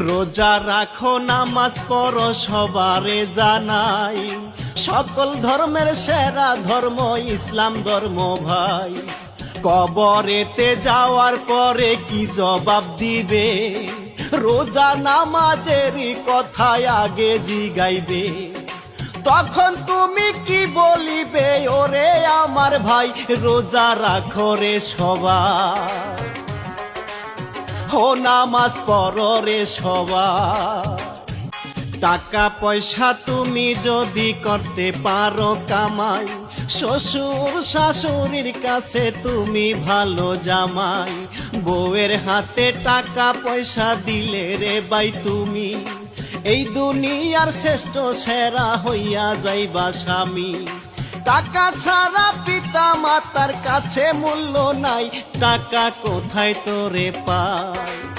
রোজা রাখো নামাজ পড়ো সবারে জানাই, সকল ধর্মের সেরা ধর্ম ইসলাম ধর্ম ভাই। কবরেতে যাওয়ার পরে কি জবাব দিবে, রোজা নামাজেরই কথায় আগে জিগাইবে। তখন তুমি কি বলিবে, ওরে আমার ভাই রোজা রাখো রে সবাই, ও নামাজ পড়ো রে সবাই। টাকা পয়সা তুমি যদি করতে পারো কামাই, শ্বশুর শাশুড়ির কাছে তুমি ভালো জামাই। বউয়ের হাতে টাকা পয়সা দিলে রে ভাই তুমি, এই দুনিয়ার শ্রেষ্ঠ সেরা হইয়া যাইবা স্বামী। টাকা ছাড়া পিতা মাতার কাছে মূল্য নাই, টাকা কোথায় তোরে পায়।